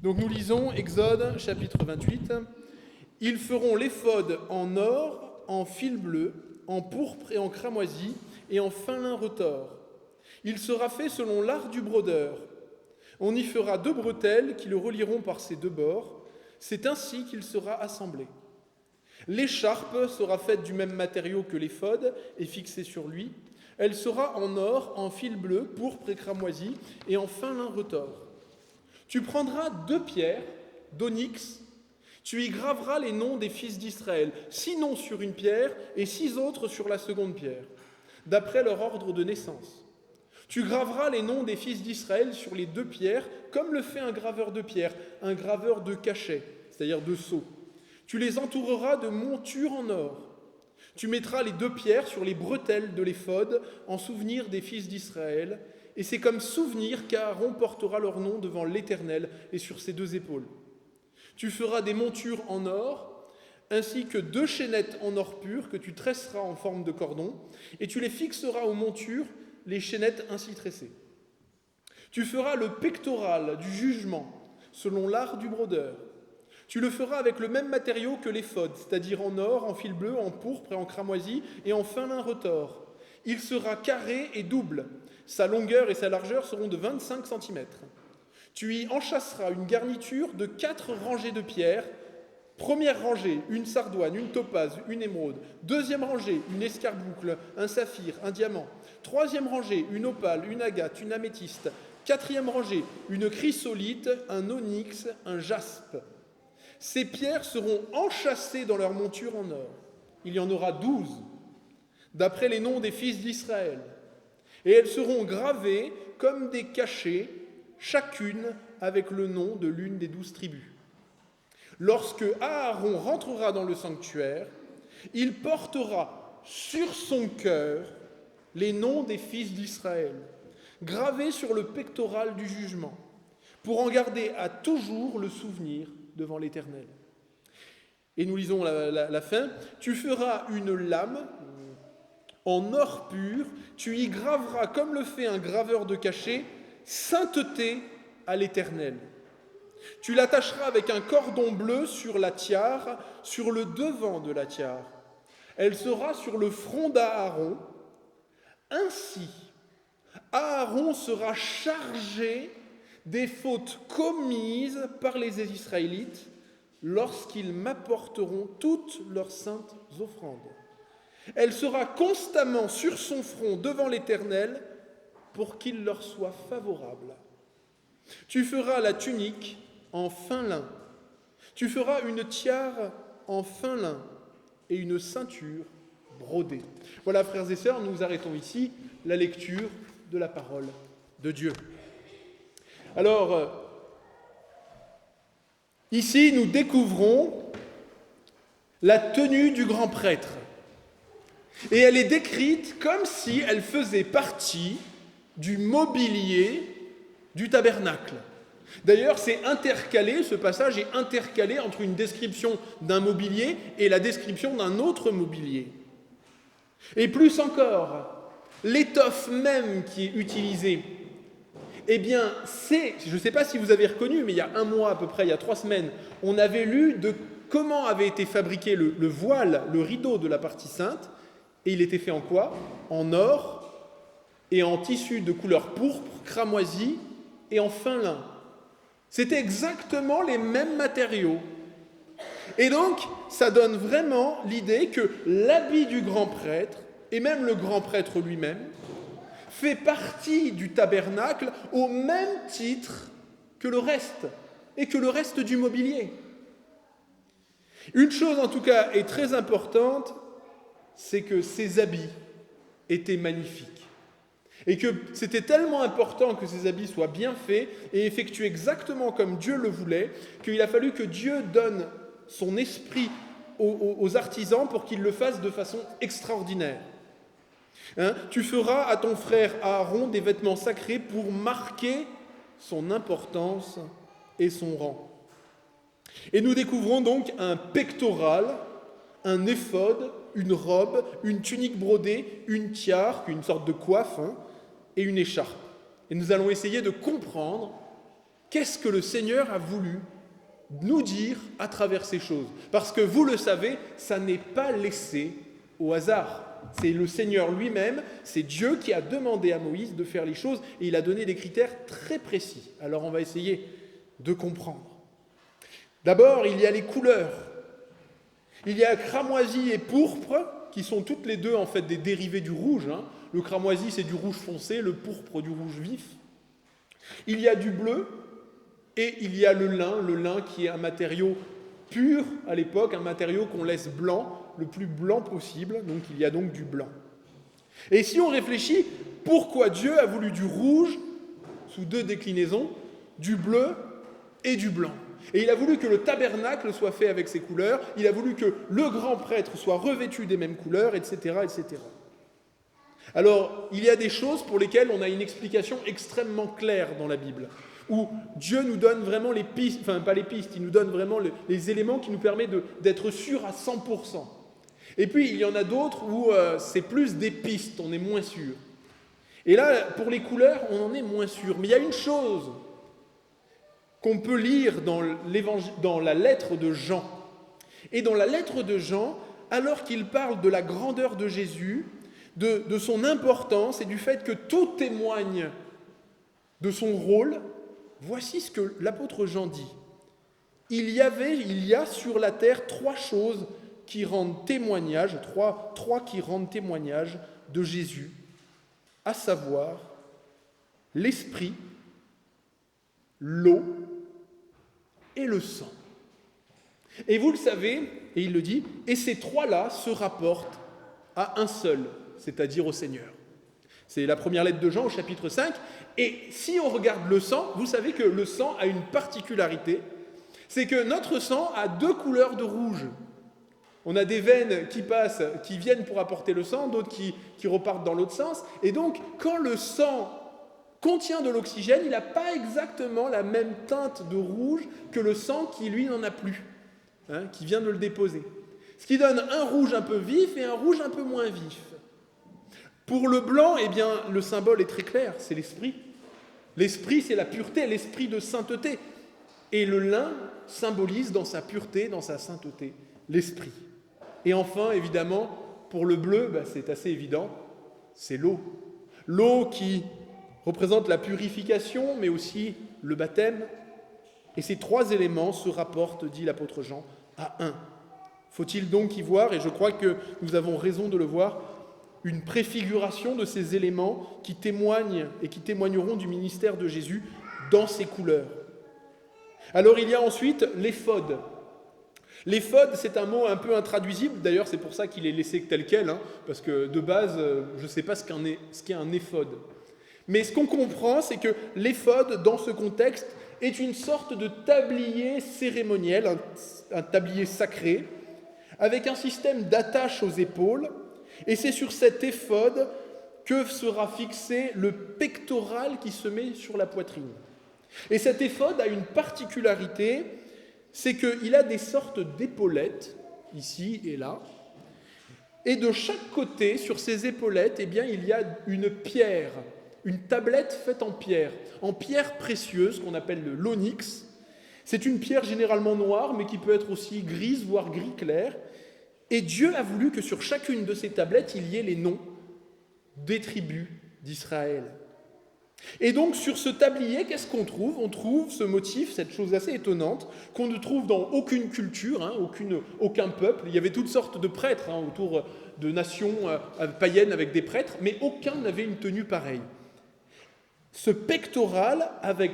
Donc nous lisons Exode chapitre 28. Ils feront l'éphod en or, en fil bleu, en pourpre et en cramoisi, et en fin lin retors. Il sera fait selon l'art du brodeur. On y fera 2 bretelles qui le relieront par ses 2 bords. C'est ainsi qu'il sera assemblé. L'écharpe sera faite du même matériau que l'éphod et fixée sur lui. Elle sera en or, en fil bleu, pourpre et cramoisi, et en fin lin retors. Tu prendras 2 pierres d'onyx, tu y graveras les noms des fils d'Israël, 6 noms sur une pierre et 6 autres sur la seconde pierre, d'après leur ordre de naissance. Tu graveras les noms des fils d'Israël sur les 2 pierres, comme le fait un graveur de pierre, un graveur de cachet, c'est-à-dire de sceau. Tu les entoureras de montures en or. Tu mettras les 2 pierres sur les bretelles de l'éphod en souvenir des fils d'Israël, et c'est comme souvenir qu'Aaron portera leur nom devant l'Éternel et sur ses 2 épaules. Tu feras des montures en or, ainsi que 2 chaînettes en or pur que tu tresseras en forme de cordon, et tu les fixeras aux montures, les chaînettes ainsi tressées. Tu feras le pectoral du jugement, selon l'art du brodeur. Tu le feras avec le même matériau que l'éphod, c'est-à-dire en or, en fil bleu, en pourpre et en cramoisi, et en fin lin retors. Il sera carré et double. Sa longueur et sa largeur seront de 25 cm. Tu y enchâsseras une garniture de 4 rangées de pierres. Première rangée, une sardoine, une topaze, une émeraude. Deuxième rangée, une escarboucle, un saphir, un diamant. Troisième rangée, une opale, une agate, une améthyste. Quatrième rangée, une chrysolite, un onyx, un jaspe. Ces pierres seront enchâssées dans leur monture en or. Il y en aura 12, d'après les noms des fils d'Israël. Et elles seront gravées comme des cachets, chacune avec le nom de l'une des 12 tribus. Lorsque Aaron rentrera dans le sanctuaire, il portera sur son cœur les noms des fils d'Israël, gravés sur le pectoral du jugement, pour en garder à toujours le souvenir devant l'Éternel. Et nous lisons la fin. Tu feras une lame en or pur, tu y graveras, comme le fait un graveur de cachet, sainteté à l'Éternel. Tu l'attacheras avec un cordon bleu sur la tiare, sur le devant de la tiare. Elle sera sur le front d'Aaron. Ainsi, Aaron sera chargé des fautes commises par les Israélites lorsqu'ils m'apporteront toutes leurs saintes offrandes. Elle sera constamment sur son front devant l'Éternel pour qu'il leur soit favorable. Tu feras la tunique en fin lin. Tu feras une tiare en fin lin et une ceinture brodée. Voilà, frères et sœurs, nous arrêtons ici la lecture de la parole de Dieu. Alors, ici, nous découvrons la tenue du grand prêtre. Et elle est décrite comme si elle faisait partie du mobilier du tabernacle. D'ailleurs, ce passage est intercalé entre une description d'un mobilier et la description d'un autre mobilier. Et plus encore, l'étoffe même qui est utilisée, eh bien, je ne sais pas si vous avez reconnu, mais il y a 1 mois à peu près, il y a 3 semaines, on avait lu de comment avait été fabriqué le voile, le rideau de la partie sainte, et il était fait en quoi ? En or et en tissu de couleur pourpre, cramoisi et en fin lin. C'était exactement les mêmes matériaux. Et donc, ça donne vraiment l'idée que l'habit du grand prêtre, et même le grand prêtre lui-même, fait partie du tabernacle au même titre que le reste, et que le reste du mobilier. Une chose en tout cas est très importante, c'est que ces habits étaient magnifiques. Et que c'était tellement important que ces habits soient bien faits et effectués exactement comme Dieu le voulait, qu'il a fallu que Dieu donne son esprit aux artisans pour qu'ils le fassent de façon extraordinaire. Tu feras à ton frère Aaron des vêtements sacrés pour marquer son importance et son rang. Et nous découvrons donc un pectoral, un éphod, une robe, une tunique brodée, une tiare, une sorte de coiffe, et une écharpe. Et nous allons essayer de comprendre qu'est-ce que le Seigneur a voulu nous dire à travers ces choses. Parce que vous le savez, ça n'est pas laissé au hasard. C'est le Seigneur lui-même, c'est Dieu qui a demandé à Moïse de faire les choses et il a donné des critères très précis. Alors on va essayer de comprendre. D'abord, il y a les couleurs. Il y a cramoisi et pourpre, qui sont toutes les deux en fait des dérivés du rouge. Le cramoisi, c'est du rouge foncé, le pourpre du rouge vif. Il y a du bleu et il y a le lin qui est un matériau pur à l'époque, un matériau qu'on laisse blanc, le plus blanc possible, donc il y a donc du blanc. Et si on réfléchit, pourquoi Dieu a voulu du rouge, sous deux déclinaisons, du bleu et du blanc? Et il a voulu que le tabernacle soit fait avec ces couleurs, il a voulu que le grand prêtre soit revêtu des mêmes couleurs, etc., etc. Alors, il y a des choses pour lesquelles on a une explication extrêmement claire dans la Bible, où Dieu nous donne vraiment les pistes, enfin pas les pistes, il nous donne vraiment les éléments qui nous permettent d'être sûrs à 100%. Et puis, il y en a d'autres où c'est plus des pistes, on est moins sûr. Et là, pour les couleurs, on en est moins sûr. Mais il y a une chose qu'on peut lire dans la lettre de Jean. Et dans la lettre de Jean, alors qu'il parle de la grandeur de Jésus, de son importance et du fait que tout témoigne de son rôle, voici ce que l'apôtre Jean dit. Il y a sur la terre trois choses qui rendent témoignage, trois qui rendent témoignage de Jésus, à savoir l'esprit, l'eau et le sang. Et vous le savez, et il le dit, et ces trois-là se rapportent à un seul, c'est-à-dire au Seigneur. C'est la première lettre de Jean au chapitre 5. Et si on regarde le sang, vous savez que le sang a une particularité, c'est que notre sang a deux couleurs de rouge. On a des veines qui viennent pour apporter le sang, d'autres qui repartent dans l'autre sens. Et donc, quand le sang contient de l'oxygène, il n'a pas exactement la même teinte de rouge que le sang qui, lui, n'en a plus, qui vient de le déposer. Ce qui donne un rouge un peu vif et un rouge un peu moins vif. Pour le blanc, eh bien, le symbole est très clair, c'est l'esprit. L'esprit, c'est la pureté, l'esprit de sainteté. Et le lin symbolise dans sa pureté, dans sa sainteté, l'esprit. Et enfin, évidemment, pour le bleu, c'est assez évident, c'est l'eau. L'eau qui représente la purification, mais aussi le baptême. Et ces trois éléments se rapportent, dit l'apôtre Jean, à un. Faut-il donc y voir, et je crois que nous avons raison de le voir, une préfiguration de ces éléments qui témoignent et qui témoigneront du ministère de Jésus dans ses couleurs. Alors il y a ensuite l'éphod. L'éphod, c'est un mot un peu intraduisible, d'ailleurs c'est pour ça qu'il est laissé tel quel, parce que de base, je ne sais pas ce qu'est un éphod. Mais ce qu'on comprend, c'est que l'éphod, dans ce contexte, est une sorte de tablier cérémoniel, un tablier sacré, avec un système d'attache aux épaules, et c'est sur cet éphod que sera fixé le pectoral qui se met sur la poitrine. Et cet éphod a une particularité, c'est qu'il a des sortes d'épaulettes, ici et là, et de chaque côté, sur ces épaulettes, eh bien, il y a une pierre, une tablette faite en pierre précieuse, qu'on appelle le l'onyx. C'est une pierre généralement noire, mais qui peut être aussi grise, voire gris clair. Et Dieu a voulu que sur chacune de ces tablettes, il y ait les noms des tribus d'Israël. Et donc, sur ce tablier, qu'est-ce qu'on trouve? On trouve ce motif, cette chose assez étonnante, qu'on ne trouve dans aucune culture, aucun peuple. Il y avait toutes sortes de prêtres autour de nations païennes avec des prêtres, mais aucun n'avait une tenue pareille. Ce pectoral avec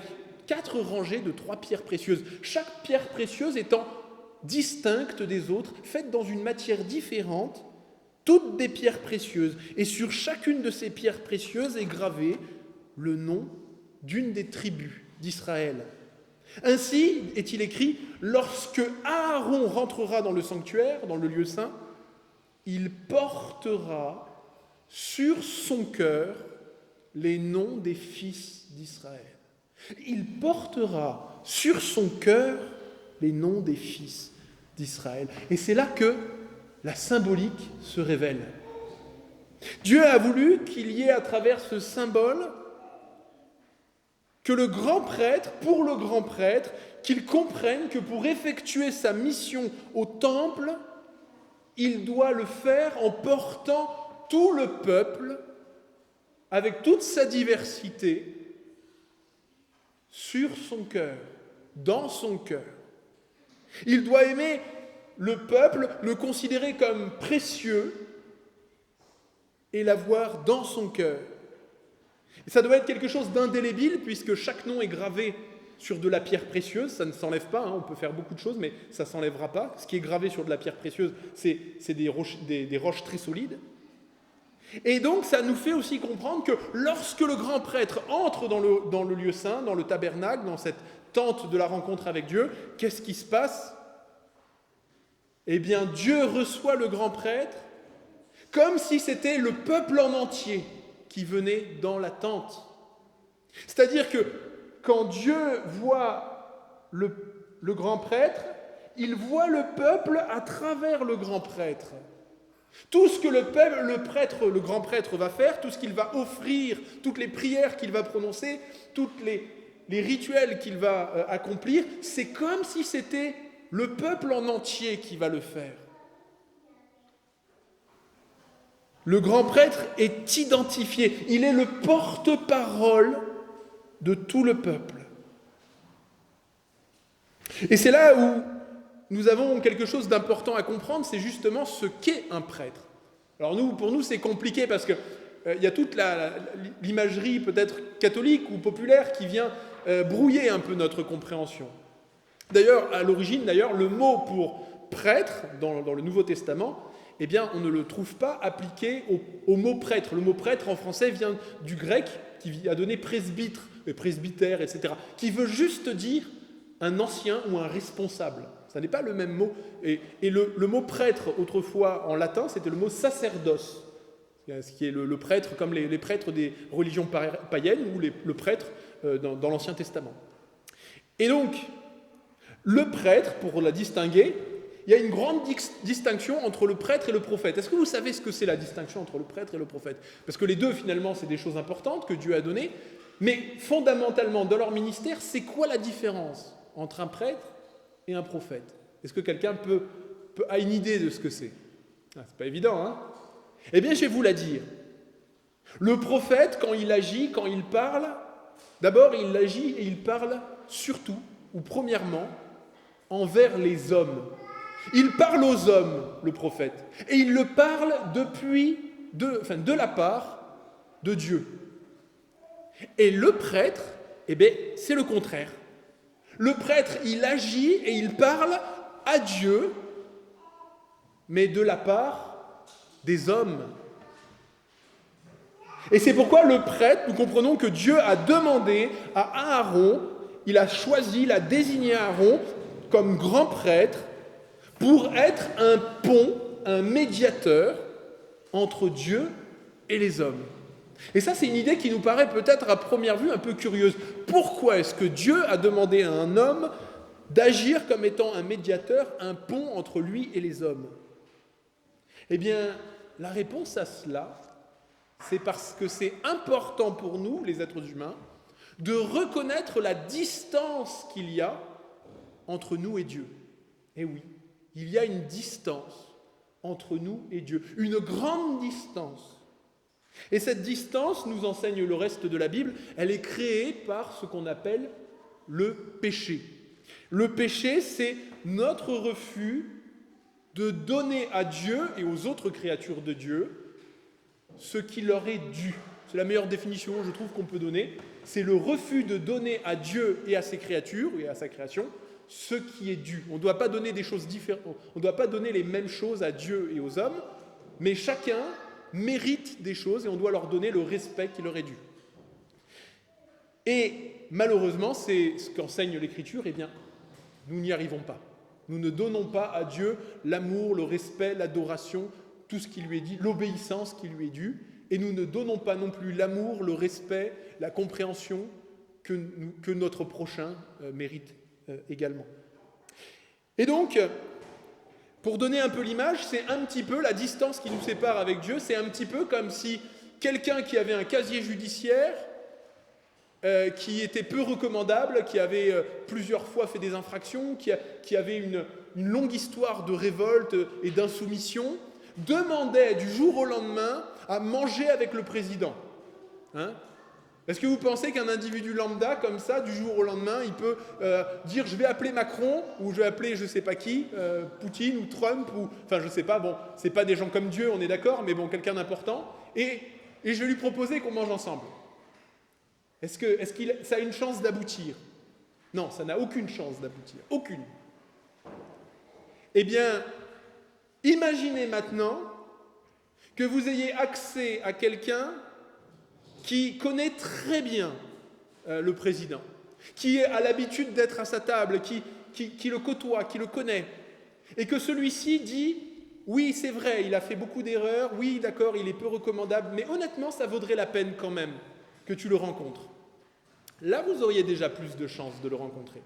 4 rangées de 3 pierres précieuses, chaque pierre précieuse étant distincte des autres, faite dans une matière différente, toutes des pierres précieuses. Et sur chacune de ces pierres précieuses est gravé le nom d'une des tribus d'Israël. Ainsi est-il écrit, lorsque Aaron rentrera dans le sanctuaire, dans le lieu saint, il portera sur son cœur les noms des fils d'Israël. Il portera sur son cœur les noms des fils d'Israël. Et c'est là que la symbolique se révèle. Dieu a voulu qu'il y ait à travers ce symbole que le grand prêtre, pour le grand prêtre, qu'il comprenne que pour effectuer sa mission au temple, il doit le faire en portant tout le peuple, avec toute sa diversité, sur son cœur, dans son cœur. Il doit aimer le peuple, le considérer comme précieux et l'avoir dans son cœur. Et ça doit être quelque chose d'indélébile puisque chaque nom est gravé sur de la pierre précieuse, ça ne s'enlève pas, on peut faire beaucoup de choses, mais ça ne s'enlèvera pas. Ce qui est gravé sur de la pierre précieuse, c'est des roches très solides. Et donc, ça nous fait aussi comprendre que lorsque le grand prêtre entre dans le lieu saint, dans le tabernacle, dans cette tente de la rencontre avec Dieu, qu'est-ce qui se passe ? Eh bien, Dieu reçoit le grand prêtre comme si c'était le peuple en entier qui venait dans la tente. C'est-à-dire que quand Dieu voit le grand prêtre, il voit le peuple à travers le grand prêtre. Tout ce que le grand prêtre va faire, tout ce qu'il va offrir, toutes les prières qu'il va prononcer, tous les rituels qu'il va accomplir, c'est comme si c'était le peuple en entier qui va le faire. Le grand prêtre est identifié, il est le porte-parole de tout le peuple. Et c'est là où nous avons quelque chose d'important à comprendre, c'est justement ce qu'est un prêtre. Alors pour nous, c'est compliqué parce que y a toute l'imagerie peut-être catholique ou populaire qui vient brouiller un peu notre compréhension. D'ailleurs, à l'origine, le mot pour prêtre dans le Nouveau Testament, eh bien, on ne le trouve pas appliqué au mot prêtre. Le mot prêtre en français vient du grec qui a donné presbytre, presbytère, etc., qui veut juste dire un ancien ou un responsable. Ça n'est pas le même mot. Et le mot prêtre, autrefois en latin, c'était le mot sacerdos, ce qui est le prêtre, comme les prêtres des religions païennes ou le prêtre dans l'Ancien Testament. Et donc, le prêtre, pour la distinguer, il y a une grande distinction entre le prêtre et le prophète. Est-ce que vous savez ce que c'est la distinction entre le prêtre et le prophète ? Parce que les deux, finalement, c'est des choses importantes que Dieu a données, mais fondamentalement, dans leur ministère, c'est quoi la différence entre un prêtre et un prophète ? Est-ce que quelqu'un a une idée de ce que c'est ? C'est pas évident, hein ? Eh bien, je vais vous la dire. Le prophète, quand il agit, quand il parle, d'abord, il agit et il parle surtout, ou premièrement, envers les hommes. Il parle aux hommes, le prophète, et il le parle de la part de Dieu. Et le prêtre, eh bien, c'est le contraire. Le prêtre, il agit et il parle à Dieu, mais de la part des hommes. Et c'est pourquoi le prêtre, nous comprenons que Dieu a demandé à Aaron, il a choisi, il a désigné Aaron comme grand prêtre pour être un pont, un médiateur entre Dieu et les hommes. Et ça, c'est une idée qui nous paraît peut-être à première vue un peu curieuse. Pourquoi est-ce que Dieu a demandé à un homme d'agir comme étant un médiateur, un pont entre lui et les hommes ? Eh bien, la réponse à cela, c'est parce que c'est important pour nous, les êtres humains, de reconnaître la distance qu'il y a entre nous et Dieu. Eh oui, il y a une distance entre nous et Dieu, une grande distance. Et cette distance, nous enseigne le reste de la Bible, elle est créée par ce qu'on appelle le péché. Le péché, c'est notre refus de donner à Dieu et aux autres créatures de Dieu ce qui leur est dû. C'est la meilleure définition, je trouve, qu'on peut donner. C'est le refus de donner à Dieu et à ses créatures, et à sa création, ce qui est dû. On ne doit pas donner des choses différentes, on ne doit pas donner les mêmes choses à Dieu et aux hommes, mais chacun mérite des choses et on doit leur donner le respect qui leur est dû. Et malheureusement, c'est ce qu'enseigne l'Écriture, eh bien, nous n'y arrivons pas. Nous ne donnons pas à Dieu l'amour, le respect, l'adoration, tout ce qui lui est dit, l'obéissance qui lui est due, et nous ne donnons pas non plus l'amour, le respect, la compréhension que notre prochain mérite également. Et donc, pour donner un peu l'image, c'est un petit peu la distance qui nous sépare avec Dieu, c'est un petit peu comme si quelqu'un qui avait un casier judiciaire qui était peu recommandable, qui avait plusieurs fois fait des infractions, qui avait une longue histoire de révolte et d'insoumission, demandait du jour au lendemain à manger avec le président. Hein? Est-ce que vous pensez qu'un individu lambda comme ça, du jour au lendemain, il peut dire je vais appeler Macron ou je vais appeler je sais pas qui, Poutine ou Trump ou enfin je sais pas, bon, c'est pas des gens comme Dieu, on est d'accord, mais bon, quelqu'un d'important, et je vais lui proposer qu'on mange ensemble. Est-ce que ça a une chance d'aboutir? Non, ça n'a aucune chance d'aboutir, aucune. Eh bien, imaginez maintenant que vous ayez accès à quelqu'un qui connaît très bien le président, qui a l'habitude d'être à sa table, qui le côtoie, qui le connaît, et que celui-ci dit « Oui, c'est vrai, il a fait beaucoup d'erreurs, oui, d'accord, il est peu recommandable, mais honnêtement, ça vaudrait la peine quand même que tu le rencontres. » Là, vous auriez déjà plus de chances de le rencontrer.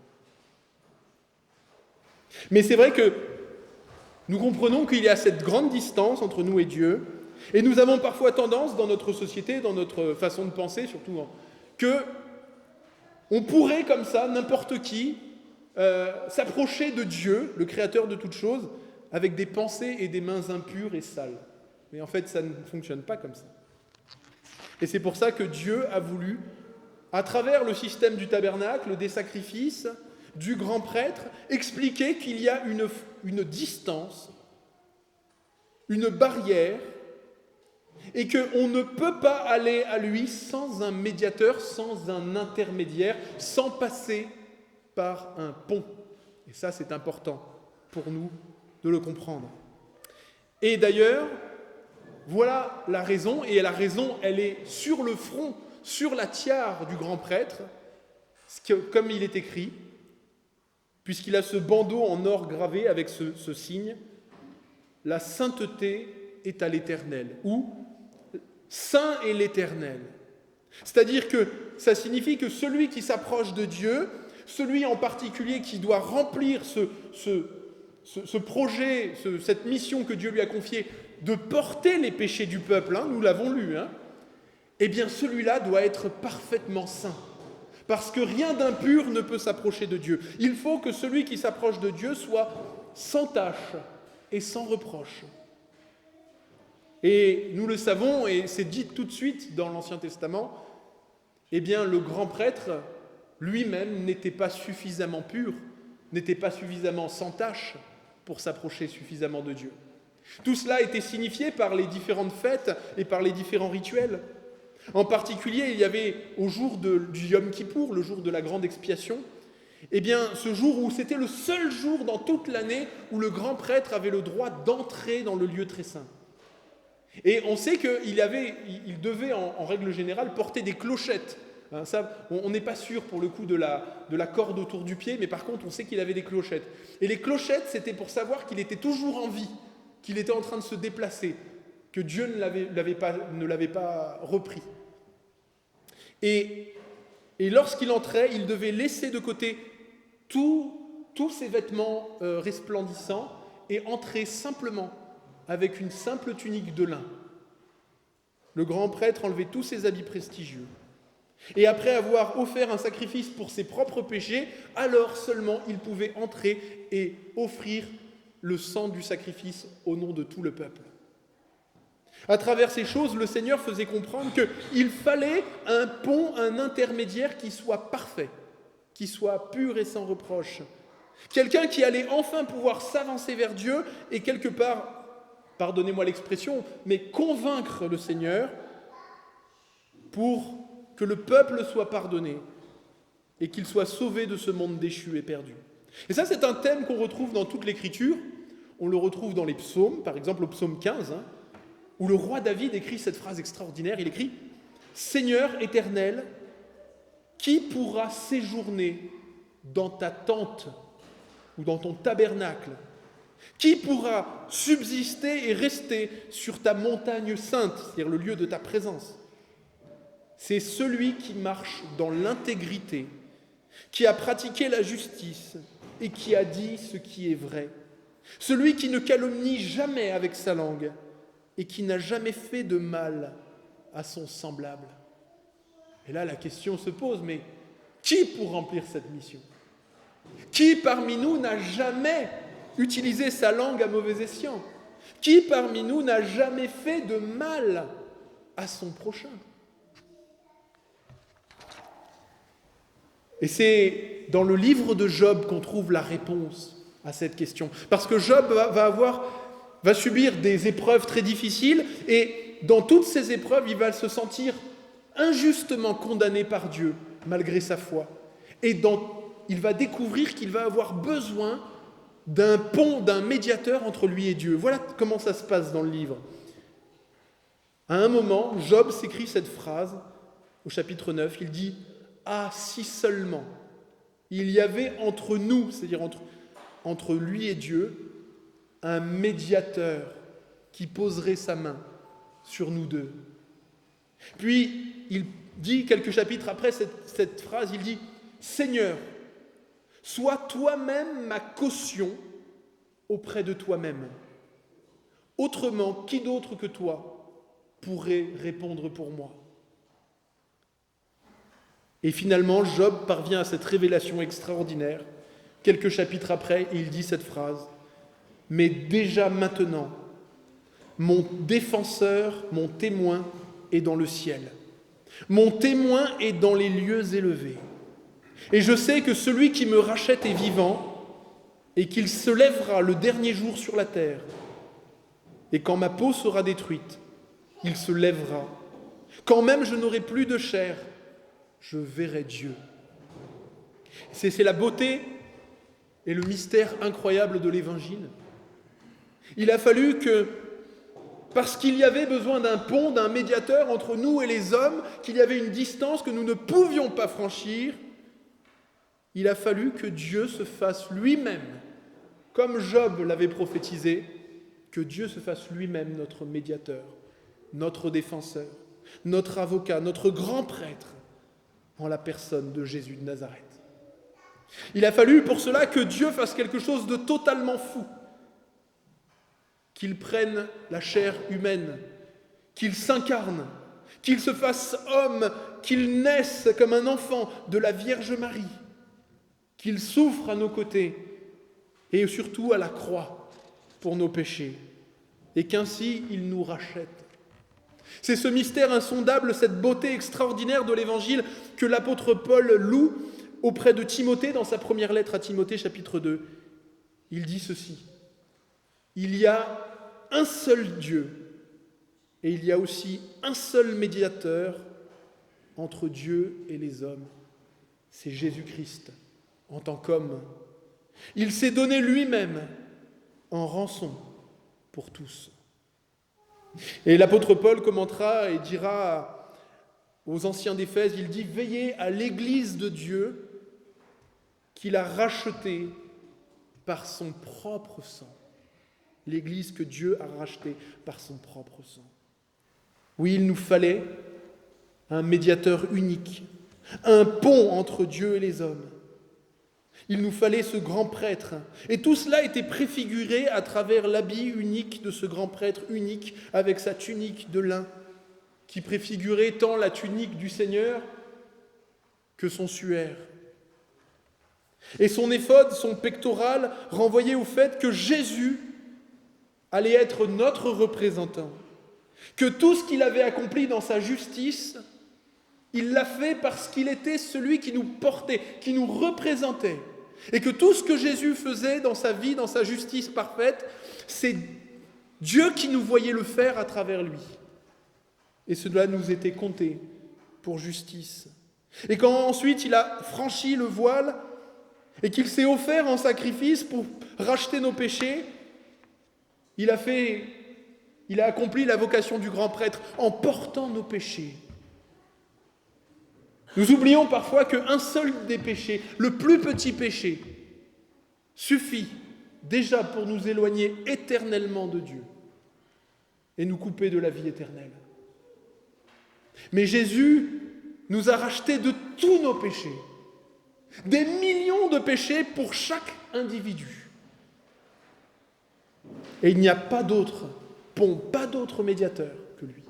Mais c'est vrai que nous comprenons qu'il y a cette grande distance entre nous et Dieu, et nous avons parfois tendance, dans notre société, dans notre façon de penser, surtout, que on pourrait, comme ça, n'importe qui, s'approcher de Dieu, le Créateur de toutes choses, avec des pensées et des mains impures et sales. Mais en fait, ça ne fonctionne pas comme ça. Et c'est pour ça que Dieu a voulu, à travers le système du tabernacle, des sacrifices, du grand prêtre, expliquer qu'il y a une distance, une barrière, et qu'on ne peut pas aller à lui sans un médiateur, sans un intermédiaire, sans passer par un pont. Et ça, c'est important pour nous de le comprendre. Et d'ailleurs, voilà la raison, et la raison, elle est sur le front, sur la tiare du grand prêtre, comme il est écrit, puisqu'il a ce bandeau en or gravé avec ce signe, « La sainteté est à l'Éternel » ou « Saint est l'Éternel ». C'est-à-dire que ça signifie que celui qui s'approche de Dieu, celui en particulier qui doit remplir ce projet, cette mission que Dieu lui a confiée, de porter les péchés du peuple, nous l'avons lu, eh bien celui-là doit être parfaitement saint. Parce que rien d'impur ne peut s'approcher de Dieu. Il faut que celui qui s'approche de Dieu soit sans tache et sans reproche. Et nous le savons, et c'est dit tout de suite dans l'Ancien Testament, eh bien le grand prêtre lui-même n'était pas suffisamment pur, n'était pas suffisamment sans tache pour s'approcher suffisamment de Dieu. Tout cela était signifié par les différentes fêtes et par les différents rituels. En particulier, il y avait au jour du Yom Kippour, le jour de la grande expiation, eh bien, ce jour où c'était le seul jour dans toute l'année où le grand prêtre avait le droit d'entrer dans le lieu très saint. Et on sait qu'il devait en règle générale porter des clochettes. Ça, on n'est pas sûr pour le coup de la corde autour du pied, mais par contre on sait qu'il avait des clochettes. Et les clochettes, c'était pour savoir qu'il était toujours en vie, qu'il était en train de se déplacer, que Dieu ne l'avait pas repris. Et lorsqu'il entrait, il devait laisser de côté tous ses vêtements resplendissants et entrer simplement avec une simple tunique de lin. Le grand prêtre enlevait tous ses habits prestigieux. Et après avoir offert un sacrifice pour ses propres péchés, alors seulement il pouvait entrer et offrir le sang du sacrifice au nom de tout le peuple. À travers ces choses, le Seigneur faisait comprendre qu'il fallait un pont, un intermédiaire qui soit parfait, qui soit pur et sans reproche. Quelqu'un qui allait enfin pouvoir s'avancer vers Dieu et quelque part, pardonnez-moi l'expression, mais convaincre le Seigneur pour que le peuple soit pardonné et qu'il soit sauvé de ce monde déchu et perdu. Et ça, c'est un thème qu'on retrouve dans toute l'Écriture. On le retrouve dans les psaumes, par exemple au psaume 15, où le roi David écrit cette phrase extraordinaire. Il écrit « Seigneur éternel, qui pourra séjourner dans ta tente ou dans ton tabernacle? Qui pourra subsister et rester sur ta montagne sainte, c'est-à-dire le lieu de ta présence? C'est celui qui marche dans l'intégrité, qui a pratiqué la justice et qui a dit ce qui est vrai. Celui qui ne calomnie jamais avec sa langue et qui n'a jamais fait de mal à son semblable. » Et là, la question se pose, mais qui pour remplir cette mission? Qui parmi nous n'a jamais utilisé sa langue à mauvais escient? Qui parmi nous n'a jamais fait de mal à son prochain? Et c'est dans le livre de Job qu'on trouve la réponse à cette question. Parce que Job va subir des épreuves très difficiles, et dans toutes ces épreuves, il va se sentir injustement condamné par Dieu, malgré sa foi. Et il va découvrir qu'il va avoir besoin d'un pont, d'un médiateur entre lui et Dieu. Voilà comment ça se passe dans le livre. À un moment, Job s'écrit cette phrase au chapitre 9, il dit « Ah, si seulement il y avait entre nous, c'est-à-dire entre lui et Dieu, un médiateur qui poserait sa main sur nous deux. » Puis, il dit quelques chapitres après cette phrase, il dit « Seigneur, sois toi-même ma caution auprès de toi-même. Autrement, qui d'autre que toi pourrait répondre pour moi ?» Et finalement, Job parvient à cette révélation extraordinaire. Quelques chapitres après, il dit cette phrase « Mais déjà maintenant, mon défenseur, mon témoin est dans le ciel. Mon témoin est dans les lieux élevés. Et je sais que celui qui me rachète est vivant et qu'il se lèvera le dernier jour sur la terre. Et quand ma peau sera détruite, il se lèvera. Quand même je n'aurai plus de chair, je verrai Dieu. » C'est la beauté et le mystère incroyable de l'Évangile. Il a fallu que, parce qu'il y avait besoin d'un pont, d'un médiateur entre nous et les hommes, qu'il y avait une distance que nous ne pouvions pas franchir, il a fallu que Dieu se fasse lui-même, comme Job l'avait prophétisé, que Dieu se fasse lui-même notre médiateur, notre défenseur, notre avocat, notre grand prêtre, en la personne de Jésus de Nazareth. Il a fallu pour cela que Dieu fasse quelque chose de totalement fou, qu'il prenne la chair humaine, qu'il s'incarne, qu'il se fasse homme, qu'il naisse comme un enfant de la Vierge Marie, qu'il souffre à nos côtés et surtout à la croix pour nos péchés, et qu'ainsi il nous rachète. C'est ce mystère insondable, cette beauté extraordinaire de l'Évangile que l'apôtre Paul loue auprès de Timothée dans sa première lettre à Timothée, chapitre 2. Il dit ceci: « Il y a un seul Dieu et il y a aussi un seul médiateur entre Dieu et les hommes. C'est Jésus-Christ en tant qu'homme. Il s'est donné lui-même en rançon pour tous. » Et l'apôtre Paul commentera et dira aux anciens d'Éphèse, il dit « Veillez à l'Église de Dieu qu'il a rachetée par son propre sang. » L'Église que Dieu a rachetée par son propre sang. Oui, il nous fallait un médiateur unique, un pont entre Dieu et les hommes. Il nous fallait ce grand prêtre. Et tout cela était préfiguré à travers l'habit unique de ce grand prêtre unique avec sa tunique de lin, qui préfigurait tant la tunique du Seigneur que son suaire. Et son éphode, son pectoral, renvoyait au fait que Jésus allait être notre représentant, que tout ce qu'il avait accompli dans sa justice, il l'a fait parce qu'il était celui qui nous portait, qui nous représentait. Et que tout ce que Jésus faisait dans sa vie, dans sa justice parfaite, c'est Dieu qui nous voyait le faire à travers lui. Et cela nous était compté pour justice. Et quand ensuite il a franchi le voile et qu'il s'est offert en sacrifice pour racheter nos péchés, il a accompli la vocation du grand prêtre en portant nos péchés. Nous oublions parfois qu'un seul des péchés, le plus petit péché, suffit déjà pour nous éloigner éternellement de Dieu et nous couper de la vie éternelle. Mais Jésus nous a rachetés de tous nos péchés, des millions de péchés pour chaque individu. Et il n'y a pas d'autre pont, pas d'autre médiateur que lui.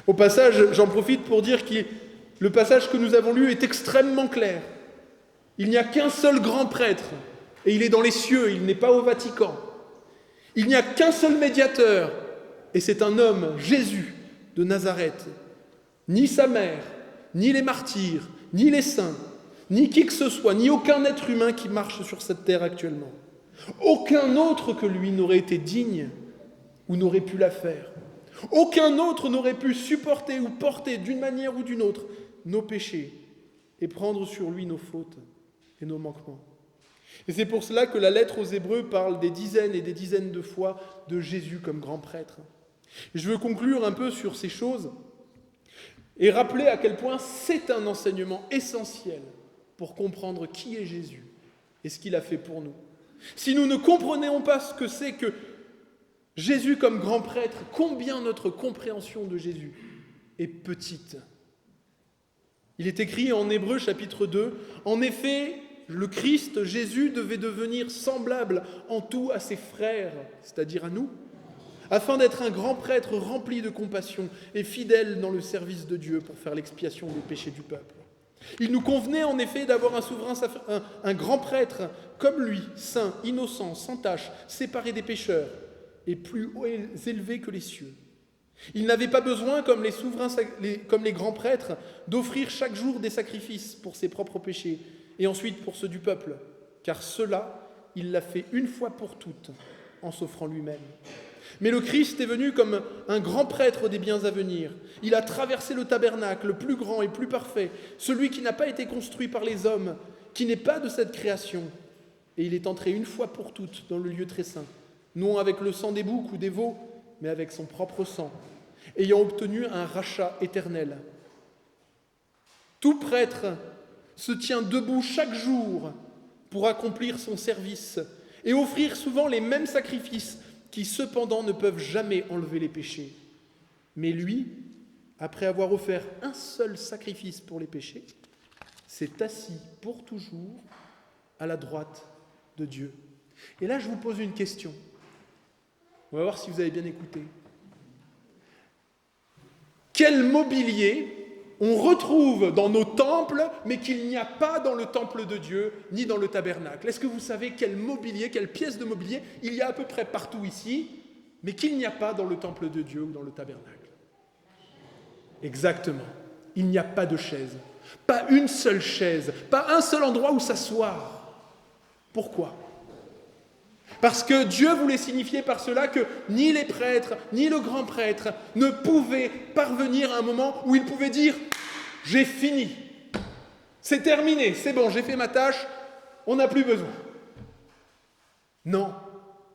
Au passage, j'en profite pour dire que le passage que nous avons lu est extrêmement clair. Il n'y a qu'un seul grand prêtre, et il est dans les cieux, il n'est pas au Vatican. Il n'y a qu'un seul médiateur, et c'est un homme, Jésus de Nazareth. Ni sa mère, ni les martyrs, ni les saints, ni qui que ce soit, ni aucun être humain qui marche sur cette terre actuellement. Aucun autre que lui n'aurait été digne ou n'aurait pu la faire. Aucun autre n'aurait pu supporter ou porter d'une manière ou d'une autre nos péchés et prendre sur lui nos fautes et nos manquements. Et c'est pour cela que la lettre aux Hébreux parle des dizaines et des dizaines de fois de Jésus comme grand prêtre. Et je veux conclure un peu sur ces choses et rappeler à quel point c'est un enseignement essentiel pour comprendre qui est Jésus et ce qu'il a fait pour nous. Si nous ne comprenons pas ce que c'est que Jésus comme grand prêtre, combien notre compréhension de Jésus est petite. Il est écrit en Hébreux chapitre 2, « En effet, le Christ, Jésus, devait devenir semblable en tout à ses frères, c'est-à-dire à nous, afin d'être un grand prêtre rempli de compassion et fidèle dans le service de Dieu pour faire l'expiation des péchés du peuple. Il nous convenait en effet d'avoir un grand prêtre comme lui, saint, innocent, sans tache, séparé des pécheurs, et plus élevé que les cieux. Il n'avait pas besoin, comme les grands prêtres, d'offrir chaque jour des sacrifices pour ses propres péchés, et ensuite pour ceux du peuple, car cela, il l'a fait une fois pour toutes, en s'offrant lui-même. Mais le Christ est venu comme un grand prêtre des biens à venir. Il a traversé le tabernacle, le plus grand et plus parfait, celui qui n'a pas été construit par les hommes, qui n'est pas de cette création. Et il est entré une fois pour toutes dans le lieu très saint, non avec le sang des boucs ou des veaux, mais avec son propre sang, ayant obtenu un rachat éternel. Tout prêtre se tient debout chaque jour pour accomplir son service et offrir souvent les mêmes sacrifices qui cependant ne peuvent jamais enlever les péchés. Mais lui, après avoir offert un seul sacrifice pour les péchés, s'est assis pour toujours à la droite de Dieu. Et là, je vous pose une question. On va voir si vous avez bien écouté. Quel mobilier on retrouve dans nos temples, mais qu'il n'y a pas dans le temple de Dieu, ni dans le tabernacle? Est-ce que vous savez quel mobilier, quelle pièce de mobilier il y a à peu près partout ici, mais qu'il n'y a pas dans le temple de Dieu ou dans le tabernacle? Exactement. Il n'y a pas de chaise. Pas une seule chaise. Pas un seul endroit où s'asseoir. Pourquoi ? Parce que Dieu voulait signifier par cela que ni les prêtres, ni le grand prêtre ne pouvaient parvenir à un moment où ils pouvaient dire « J'ai fini, c'est terminé, c'est bon, j'ai fait ma tâche, on n'a plus besoin. » Non,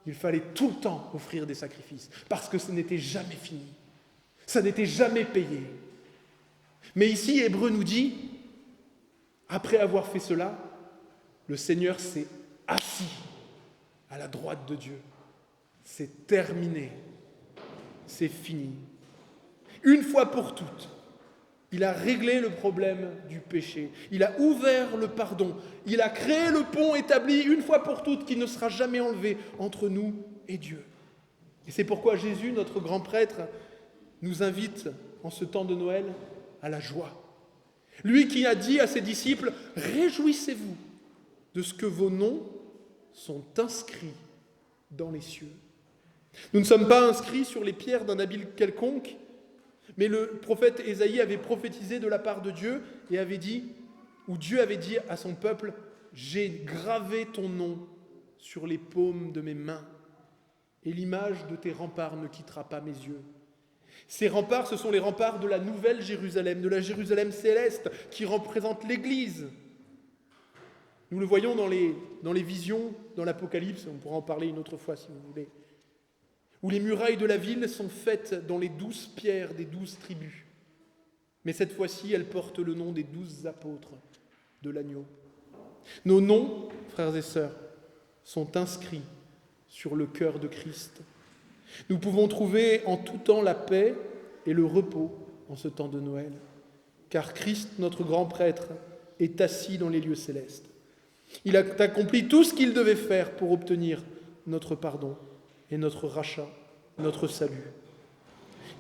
il fallait tout le temps offrir des sacrifices, parce que ce n'était jamais fini, ça n'était jamais payé. Mais ici, Hébreu nous dit, après avoir fait cela, le Seigneur s'est assis à la droite de Dieu. C'est terminé. C'est fini. Une fois pour toutes, il a réglé le problème du péché. Il a ouvert le pardon. Il a créé le pont établi une fois pour toutes qui ne sera jamais enlevé entre nous et Dieu. Et c'est pourquoi Jésus, notre grand prêtre, nous invite en ce temps de Noël à la joie. Lui qui a dit à ses disciples « Réjouissez-vous de ce que vos noms sont inscrits dans les cieux. » Nous ne sommes pas inscrits sur les pierres d'un habit quelconque, mais le prophète Ésaïe avait prophétisé de la part de Dieu et avait dit, ou Dieu avait dit à son peuple, « J'ai gravé ton nom sur les paumes de mes mains, et l'image de tes remparts ne quittera pas mes yeux. » Ces remparts, ce sont les remparts de la nouvelle Jérusalem, de la Jérusalem céleste, qui représente l'Église. Nous le voyons dans les visions, dans l'Apocalypse, on pourra en parler une autre fois si vous voulez, où les murailles de la ville sont faites dans les 12 pierres des 12 tribus. Mais cette fois-ci, elles portent le nom des 12 apôtres de l'agneau. Nos noms, frères et sœurs, sont inscrits sur le cœur de Christ. Nous pouvons trouver en tout temps la paix et le repos en ce temps de Noël, car Christ, notre grand prêtre, est assis dans les lieux célestes. Il a accompli tout ce qu'il devait faire pour obtenir notre pardon et notre rachat, notre salut.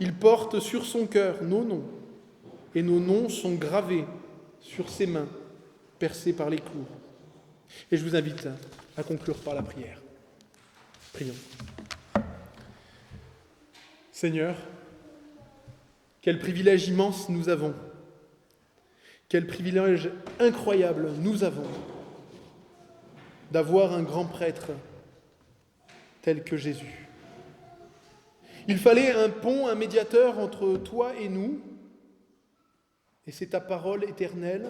Il porte sur son cœur nos noms, et nos noms sont gravés sur ses mains, percées par les clous. Et je vous invite à conclure par la prière. Prions. Seigneur, quel privilège immense nous avons, quel privilège incroyable nous avons d'avoir un grand prêtre tel que Jésus. Il fallait un pont, un médiateur entre toi et nous, et c'est ta parole éternelle,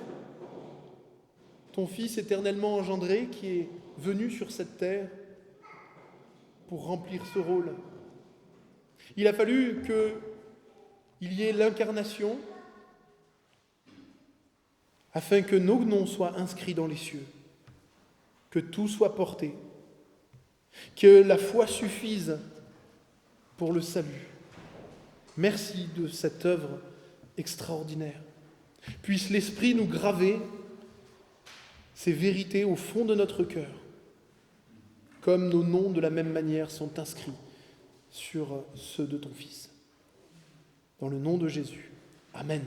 ton Fils éternellement engendré qui est venu sur cette terre pour remplir ce rôle. Il a fallu qu'il y ait l'incarnation afin que nos noms soient inscrits dans les cieux, que tout soit porté, que la foi suffise pour le salut. Merci de cette œuvre extraordinaire. Puisse l'Esprit nous graver ces vérités au fond de notre cœur, comme nos noms de la même manière sont inscrits sur ceux de ton Fils. Dans le nom de Jésus. Amen.